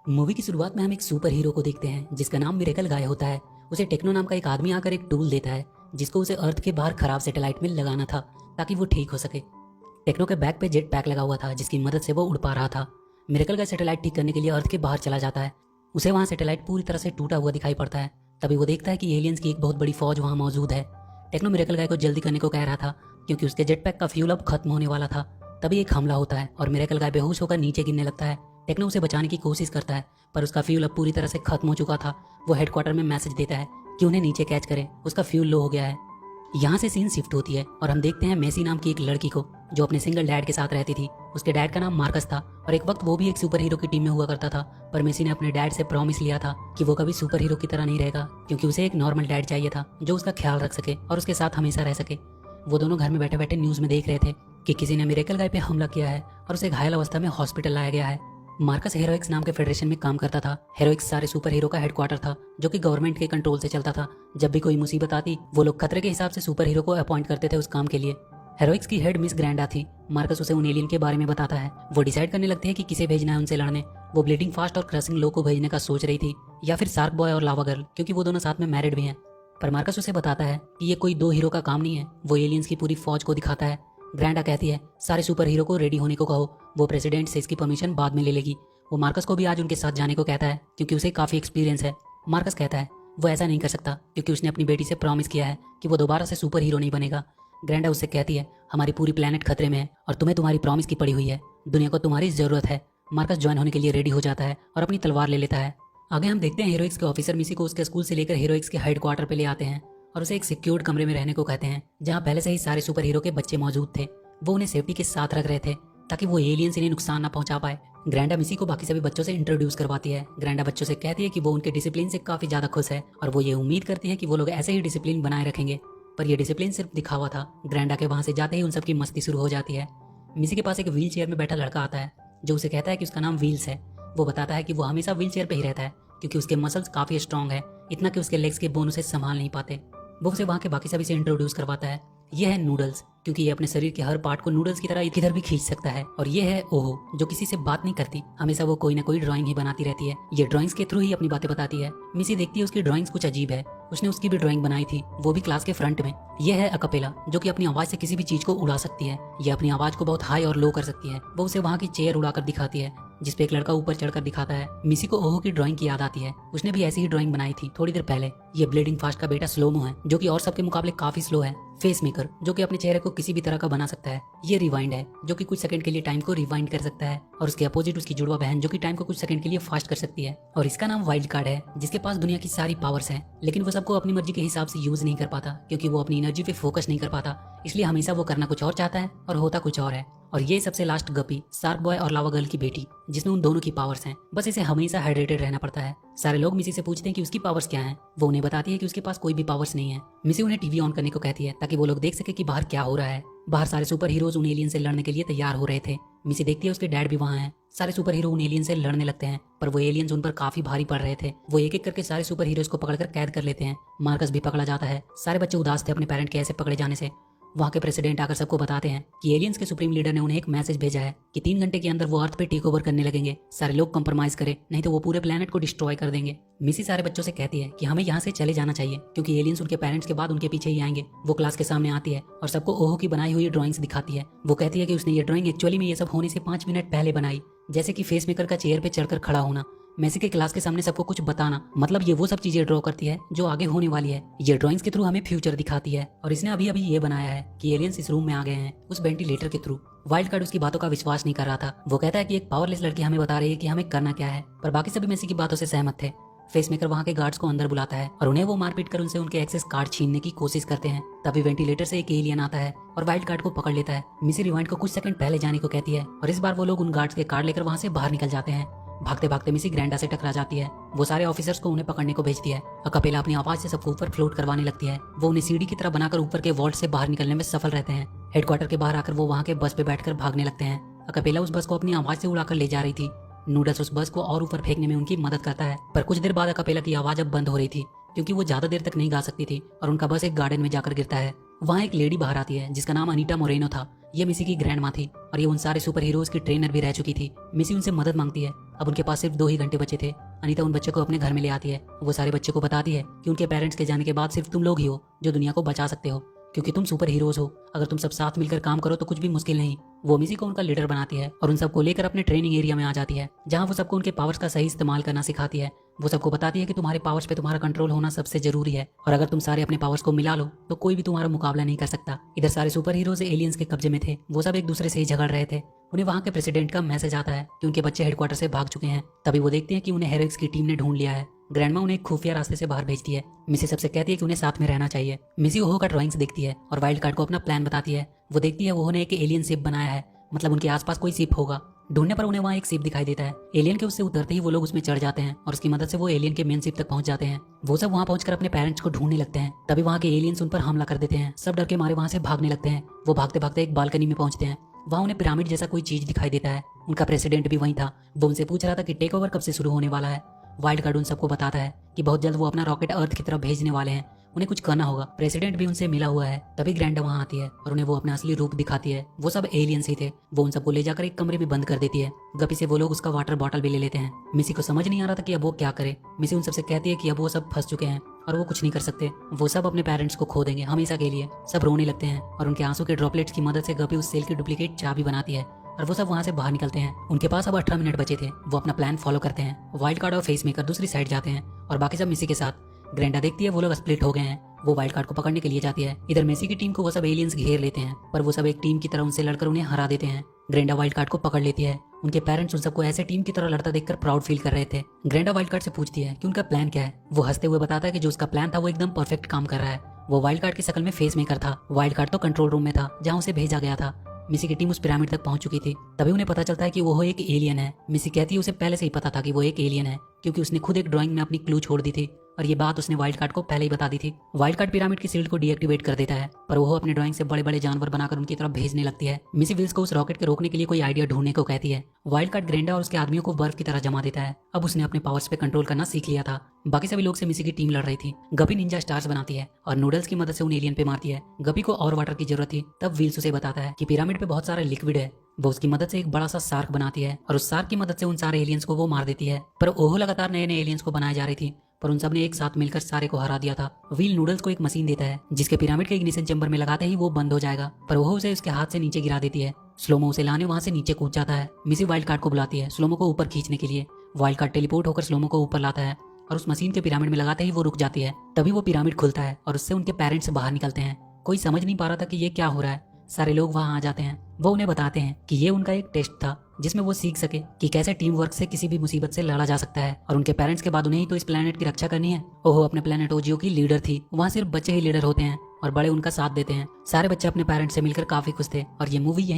Movie की शुरुआत में हम एक सुपर हीरो को देखते हैं जिसका नाम मिरेकल गाय होता है। उसे टेक्नो नाम का एक आदमी आकर एक टूल देता है जिसको उसे अर्थ के बाहर खराब सैटेलाइट में लगाना था ताकि वो ठीक हो सके। टेक्नो के बैक पे जेट पैक लगा हुआ था जिसकी मदद से वो उड़ पा रहा था। मिरेकल गाय सैटेलाइट ठीक करने के लिए अर्थ के बाहर चला जाता है। उसे वहाँ सैटेलाइट पूरी तरह से टूटा हुआ दिखाई पड़ता है। तभी वो देखता है कि एलियंस की एक बहुत बड़ी फौज वहाँ मौजूद है। टेक्नो मिरेकल गाय को जल्दी करने को कह रहा था क्योंकि उसके जेट पैक का फ्यूल अब खत्म होने वाला था। तभी एक हमला होता है और मिरेकल गाय बेहोश होकर नीचे गिरने लगता है। टेक्नो उसे बचाने की कोशिश करता है पर उसका फ्यूल अब पूरी तरह से खत्म हो चुका था। वो हेडक्वार्टर में मैसेज देता है कि उन्हें नीचे कैच करें, उसका फ्यूल लो हो गया है। यहाँ से सीन शिफ्ट होती है और हम देखते हैं मेसी नाम की एक लड़की को जो अपने सिंगल डैड के साथ रहती थी। उसके डैड का नाम मार्कस था और एक वक्त वो भी एक सुपर हीरो की टीम में हुआ करता था। पर मेसी ने अपने डैड से प्रॉमिस लिया था कि वो कभी सुपर हीरो की तरह नहीं रहेगा क्योंकि उसे एक नॉर्मल डैड चाहिए था जो उसका ख्याल रख सके और उसके साथ हमेशा रह सके। वो दोनों घर में बैठे बैठे न्यूज में देख रहे थे कि किसी ने मिरेकल गाय पे हमला किया है और उसे घायल अवस्था में हॉस्पिटल लाया गया है। मार्कस हेरोइक्स नाम के फेडरेशन में काम करता था। हेरोइक्स सारे सुपर हीरो का हेडक्वार्टर था जो कि गवर्नमेंट के कंट्रोल से चलता था। जब भी कोई मुसीबत आती वो लोग खतरे के हिसाब से सुपर हीरो को अपॉइंट करते थे उस काम के लिए। हेरोइक्स की हेड मिस ग्रैंडा थी। मार्कस उसे उन एलियन के बारे में बताता है। वो डिसाइड करने लगते हैं कि किसे भेजना है उनसे लड़ने। वो ब्लीडिंग फास्ट और क्रशिंग लो को भेजने का सोच रही थी या फिर शार्क बॉय और लावा गर्ल क्योंकि वो दोनों साथ में मैरिड भी हैं। पर मार्कस उसे बताता है कि ये कोई दो हीरो का काम नहीं है। वो एलियंस की पूरी फौज को दिखाता है। ग्रैंडा कहती है सारे सुपर हीरो को रेडी होने को कहो, वो प्रेसिडेंट से इसकी परमिशन बाद में ले लेगी। वो मार्कस को भी आज उनके साथ जाने को कहता है क्योंकि उसे काफी एक्सपीरियंस है। मार्कस कहता है वो ऐसा नहीं कर सकता क्योंकि उसने अपनी बेटी से प्रॉमिस किया है कि वो दोबारा से सुपर हीरो नहीं बनेगा। ग्रैंडा उससे कहती है हमारी पूरी प्लेनेट खतरे में है और तुम्हें तुम्हारी प्रॉमिस की पड़ी हुई है, दुनिया को तुम्हारी जरूरत है। मार्कस ज्वाइन होने के लिए रेडी हो जाता है और अपनी तलवार ले लेता है। आगे हम देखते हैं हीरोइक्स के ऑफिसर मिसी को उसके स्कूल से लेकर हीरोइक्स के हेडक्वार्टर पे ले आते हैं और उसे एक सिक्योर्ड कमरे में रहने को कहते हैं जहाँ पहले से ही सारे सुपर हीरो के बच्चे मौजूद थे। वो उन्हें सेफ्टी के साथ रख रहे थे ताकि वो एलियंस इन्हें नुकसान ना पहुंचा पाए। ग्रैंडा मिसी को बाकी सभी बच्चों से इंट्रोड्यूस करवाती है। ग्रैंडा बच्चों से कहती है कि वो उनके डिसिप्लिन से काफी ज्यादा खुश है और वो ये उम्मीद करती है कि वो लोग ऐसे ही डिसिप्लिन बनाए रखेंगे। पर ये डिसिप्लिन सिर्फ दिखावा था। ग्रैंडा के वहां से जाते ही उन सबकी मस्ती शुरू हो जाती है। मिसी के पास एक व्हील चेयर में बैठा लड़का आता है जो उसे कहता है कि उसका नाम व्हील्स है। वो बताता है कि वो हमेशा व्हील चेयर पे ही रहता है क्योंकि उसके मसल्स काफी स्ट्रॉन्ग है, इतना कि उसके लेग्स के बोन उसे संभाल नहीं पाते। वो उसे वहाँ के बाकी सभी से इंट्रोड्यूस करवाता है। ये है नूडल्स क्योंकि ये अपने शरीर के हर पार्ट को नूडल्स की तरह किधर भी खींच सकता है। और ये है ओहो जो किसी से बात नहीं करती, हमेशा वो कोई ना कोई ड्राइंग ही बनाती रहती है। ये ड्राइंग्स के थ्रू ही अपनी बातें बताती है। मिसी देखती है उसकी ड्राइंग्स कुछ अजीब है। उसने उसकी भी ड्राइंग बनाई थी, वो भी क्लास के फ्रंट में। ये है अकपेला जो कि अपनी आवाज से किसी भी चीज को उड़ा सकती है। ये अपनी आवाज को बहुत हाई और लो कर सकती है। वो उसे वहाँ की चेयर उड़ाकर दिखाती है जिसपे एक लड़का ऊपर चढ़कर दिखाता है। मिसी को ओहो की ड्राइंग की याद आती है। उसने भी ऐसी ही ड्राइंग बनाई थी थोड़ी देर पहले। ये ब्लीडिंग फास्ट का बेटा स्लोमो है जो कि और सबके मुकाबले काफी स्लो है। फेस मेकर जो कि अपने चेहरे को किसी भी तरह का बना सकता है। ये रिवाइंड है जो कि कुछ सेकंड के लिए टाइम को रिवाइंड कर सकता है। और उसके अपोजिट उसकी जुड़वा बहन जो कि टाइम को कुछ सेकंड के लिए फास्ट कर सकती है। और इसका नाम वाइल्ड कार्ड है जिसके पास दुनिया की सारी पावर्स हैं लेकिन वो सबको अपनी मर्जी के हिसाब से यूज नहीं कर पाता क्योंकि वो अपनी एनर्जी पे फोकस नहीं कर पाता। इसलिए हमेशा वो करना कुछ और चाहता है और होता कुछ और है। और ये सबसे लास्ट गपी शार्क बॉय और लावा गर्ल की बेटी जिसमें उन दोनों की पावर्स हैं। बस इसे हमेशा हाइड्रेटेड रहना पड़ता है। सारे लोग मिसी से पूछते हैं कि उसकी पावर्स क्या हैं। वो उन्हें बताती है कि उसके पास कोई भी पावर्स नहीं है। मिसी उन्हें टीवी ऑन करने को कहती है ताकि वो लोग देख सके कि बाहर क्या हो रहा है। बाहर सारे सुपर हीरोज उन एलियन से लड़ने के लिए तैयार हो रहे थे। मिसी देखती है उसके डैड भी वहाँ हैं। सारे सुपर हीरो उन एलियन से लड़ने लगते हैं पर वो एलियंस उन पर काफी भारी पड़ रहे थे। वो एक एक करके सारे सुपर हीरोज को पकड़कर कैद कर लेते हैं। मार्कस भी पकड़ा जाता है। सारे बच्चे उदास थे अपने पेरेंट के ऐसे पकड़े जाने से। वहाँ के प्रेसिडेंट आकर सबको बताते हैं कि एलियंस के सुप्रीम लीडर ने उन्हें एक मैसेज भेजा है कि 3 घंटे के अंदर वो अर्थ पे टेक ओवर करने लगेंगे। सारे लोग कंप्रोमाइज करें नहीं तो वो पूरे प्लेनेट को डिस्ट्रॉय कर देंगे। मिसी सारे बच्चों से कहती है कि हमें यहाँ से चले जाना चाहिए क्योंकि एलियंस उनके पेरेंट्स के बाद उनके पीछे ही आएंगे। वो क्लास के सामने आती है और सबको ओहो की बनाई हुई ड्राइंग्स दिखाती है। वो कहती है कि उसने ये ड्राइंग एक्चुअली में ये सब होने से 5 मिनट पहले बनाई, जैसे कि फेस मेकर का चेयर पे चढ़कर खड़ा होना, मेसी के क्लास के सामने सबको कुछ बताना। मतलब ये वो सब चीजें ड्रॉ करती है जो आगे होने वाली है। ये ड्राइंग्स के थ्रू हमें फ्यूचर दिखाती है। और इसने अभी अभी ये बनाया है कि एलियंस इस रूम में आ गए हैं उस वेंटिलेटर के थ्रू। वाइल्ड कार्ड उसकी बातों का विश्वास नहीं कर रहा था। वो कहता है कि एक पावरलेस लड़की हमें बता रही है कि हमें करना क्या है। पर बाकी सभी मेसी की बातों से सहमत थे। फेस मेकर वहाँ के गार्ड्स को अंदर बुलाता है और उन्हें वो मारपीट कर उनसे उनके एक्सेस कार्ड छीनने की कोशिश करते हैं। तभी वेंटिलेटर से एक एलियन आता है और वाइल्ड कार्ड को पकड़ लेता है। मिसी रिवाइंड को कुछ सेकंड पहले जाने को कहती है और इस बार वो लोग उन गार्ड्स के कार्ड लेकर वहाँ से बाहर निकल जाते हैं। भागते भागते मिसी ग्रैंडा से टकरा जाती है। वो सारे ऑफिसर्स को उन्हें पकड़ने को भेजती है। अकपेला अपनी आवाज से सबको ऊपर फ्लोट करवाने लगती है। वो उन्हें सीढ़ी की तरह बनाकर ऊपर के वॉल्ट से बाहर निकलने में सफल रहते हैं। हेडक्वार्टर के बाहर आकर वो वहाँ के बस पे बैठकर भागने लगते हैं। अकपेला उस बस को अपनी आवाज से उड़ाकर ले जा रही थी। नूडल्स उस बस को और ऊपर फेंकने में उनकी मदद करता है। पर कुछ देर बाद अकपेला की आवाज अब बंद हो रही थी क्योंकि वो ज्यादा देर तक नहीं गा सकती थी और उनका बस एक गार्डन में जाकर गिरता है। वहाँ एक लेडी बाहर आती है जिसका नाम अनीटा मोरेनो था। ये मिसी की ग्रैंड माँ थी और ये उन सारे सुपर हीरोज की ट्रेनर भी रह चुकी थी। मिसी उनसे मदद मांगती है। अब उनके पास सिर्फ 2 ही घंटे बचे थे। अनीता उन बच्चों को अपने घर में ले आती है। वो सारे बच्चों को बताती है कि उनके पेरेंट्स के जाने के बाद सिर्फ तुम लोग ही हो जो दुनिया को बचा सकते हो, क्योंकि तुम सुपर हीरोज हो। अगर तुम सब साथ मिलकर काम करो तो कुछ भी मुश्किल नहीं। वो मिसी को उनका लीडर बनाती है और उन सबको लेकर अपने ट्रेनिंग एरिया में आ जाती है, जहाँ वो सबको उनके पावर्स का सही इस्तेमाल करना सिखाती है। वो सबको बताती है कि तुम्हारे पावर्स पे तुम्हारा कंट्रोल होना सबसे जरूरी है, और अगर तुम सारे अपने पावर्स को मिला लो तो कोई भी तुम्हारा मुकाबला नहीं कर सकता। इधर सारे सुपर हीरोज एलियंस के कब्जे में थे। वो सब एक दूसरे से ही झगड़ रहे थे। उन्हें वहाँ के प्रेसिडेंट का मैसेज आता है कि उनके बच्चे हेडक्वार्टर से भाग चुके हैं। तभी वो देखते हैं कि उन्हें हेरोइक्स की टीम ने ढूंढ लिया है। ग्रैंडमा उन्हें एक खुफिया रास्ते से बाहर भेजती है। मिसी सबसे कहती है कि उन्हें साथ में रहना चाहिए। मिसी ओहो का ड्राइंग्स देखती है और वाइल्ड कार्ड को अपना प्लान बताती है। वो देखती है ओहो ने एक एलियन शिप बनाया है, मतलब उनके आसपास कोई शिप होगा। ढूंढने पर उन्हें वहाँ एक शिप दिखाई देता है। एलियन के उससे उतरते ही वो लोग उसमें चढ़ जाते हैं और उसकी मदद से वो एलियन के मेन शिप तक पहुंच जाते हैं। वो सब वहाँ पहुंचकर अपने पेरेंट्स को ढूंढने लगते हैं। तभी वहाँ के एलियंस उन पर हमला कर देते हैं। सब डर के मारे वहाँ से भागने लगते हैं। वो भागते भागते एक बालकनी में पहुंचते हैं। वहाँ उन्हें पिरामिड जैसा कोई चीज दिखाई देता है। उनका प्रेसिडेंट भी वहीं था। वो उनसे पूछ रहा था कि टेक ओवर कब से शुरू होने वाला है। वाइल्ड कार्ड उन सबको बताता है कि बहुत जल्द वो अपना रॉकेट अर्थ की तरफ भेजने वाले हैं, उन्हें कुछ करना होगा। प्रेसिडेंट भी उनसे मिला हुआ है। तभी ग्रैंडा वहाँ आती है और उन्हें वो अपना असली रूप दिखाती है। वो सब एलियंस ही थे। वो उन सबको ले जाकर एक कमरे में बंद कर देती है। गपी से वो लोग उसका वाटर बॉटल भी ले लेते हैं। मिसी को समझ नहीं आ रहा था कि अब वो क्या करे। मिसी उन सबसे कहती है कि अब वो सब फंस चुके हैं और वो कुछ नहीं कर सकते। वो सब अपने पेरेंट्स को खो देंगे हमेशा के लिए। सब रोने लगते हैं और उनके आंसू के ड्रॉपलेट्स की मदद से गपी उस सेल की डुप्लीकेट चाबी बनाती है और वो सब वहाँ से बाहर निकलते हैं। उनके पास अब 18 मिनट बचे थे। वो अपना प्लान फॉलो करते हैं। वाइल्ड कार्ड और फेस मेकर दूसरी साइड जाते हैं और बाकी सब मिसी के साथ। ग्रैंडा देखती है वो लोग स्प्लिट हो गए हैं। वो वाइल्ड कार्ड को पकड़ने के लिए जाती है। इधर मेसी की टीम को वो सब एलियंस घेर लेते हैं, पर वो सब एक टीम की तरह उनसे लड़कर उन्हें हरा देते हैं। ग्रैंडा वाइल्ड कार्ड को पकड़ लेती है। उनके पेरेंट्स उन सबको ऐसे टीम की तरह लड़ता देखकर प्राउड फील कर रहे थे। ग्रैंडा वाइल्ड कार्ड से पूछती है कि उनका प्लान क्या है। वो हंसते हुए बताता है कि जो उसका प्लान था वो एकदम परफेक्ट काम कर रहा है। वो वाइल्ड कार्ड की शक्ल में फेस मेकर था। वाइल्ड कार्ड तो कंट्रोल रूम में था जहाँ उसे भेजा गया था। मिसी की टीम उस पिरामिड तक पहुंच चुकी थी। तभी उन्हें पता चलता है कि वो एक एलियन है। मिसी कहती है उसे पहले से ही पता था कि वो एक एलियन है, क्योंकि उसने खुद एक ड्राइंग में अपनी क्लू छोड़ दी थी और ये बात उसने वाइल्ड कार्ड को पहले ही बता दी थी। वाइल्ड कार्ड पिरामिड की शील्ड को डीएक्टिवेट कर देता है, पर वो अपने ड्राइंग से बड़े बड़े जानवर बनाकर उनकी तरफ भेजने लगती है। मिसी विल्स को उस रॉकेट के रोकने के लिए कोई आइडिया ढूंढने को कहती है। वाइल्ड कार्ड ग्रैंडा और उसके आदमियों को बर्फ की तरह जमा देता है। अब उसने अपने पावर्स पे कंट्रोल करना सीख लिया था। बाकी सभी लोग से मिसी की टीम लड़ रही थी। गपी निंजा स्टार्स बनाती है और नूडल्स की मदद से उन एलियन पे मारती है। गपी को और वाटर की जरूरत थी। तब विल्स उसे बताता है कि पिरामिड पे बहुत सारा लिक्विड है। वो उसकी मदद से एक बड़ा सा शार्क बनाती है और उस शार्क की मदद से उन सारे एलियंस को वो मार देती है। पर ओहो लगातार नए नए एलियंस को बनाए जा रही थी, पर उन सब ने एक साथ मिलकर सारे को हरा दिया था। व्हील नूडल्स को एक मशीन देता है जिसके पिरामिड के इग्निशन चैम्बर में लगाते ही वो बंद हो जाएगा, पर वो उसे उसके हाथ से नीचे गिरा देती है। स्लोमो उसे लाने वहां से नीचे कूद जाता है। मिसी वाइल्ड कार्ड को बुलाती है स्लोमो को ऊपर खींचने के लिए। वाइल्ड कार्ड टेलीपोर्ट होकर स्लोमो को ऊपर लाता है और उस मशीन के पिरामिड में लगाते ही वो रुक जाती है। तभी वो पिरामिड खुलता है और उससे उनके पेरेंट्स बाहर निकलते हैं। कोई समझ नहीं पा रहा था कि ये क्या हो रहा है। सारे लोग वहां आ जाते हैं। वो उन्हें बताते हैं कि ये उनका एक टेस्ट था जिसमें वो सीख सके कि कैसे टीम वर्क से किसी भी मुसीबत से लड़ा जा सकता है। और उनके पेरेंट्स के बाद उन्हें ही तो इस प्लेनेट की रक्षा करनी है। ओहो अपने प्लेनेट ओजियो की लीडर थी। वहाँ सिर्फ बच्चे ही लीडर होते हैं और बड़े उनका साथ देते हैं। सारे बच्चे अपने पेरेंट्स से मिलकर काफी खुश थे और ये मूवी यहीं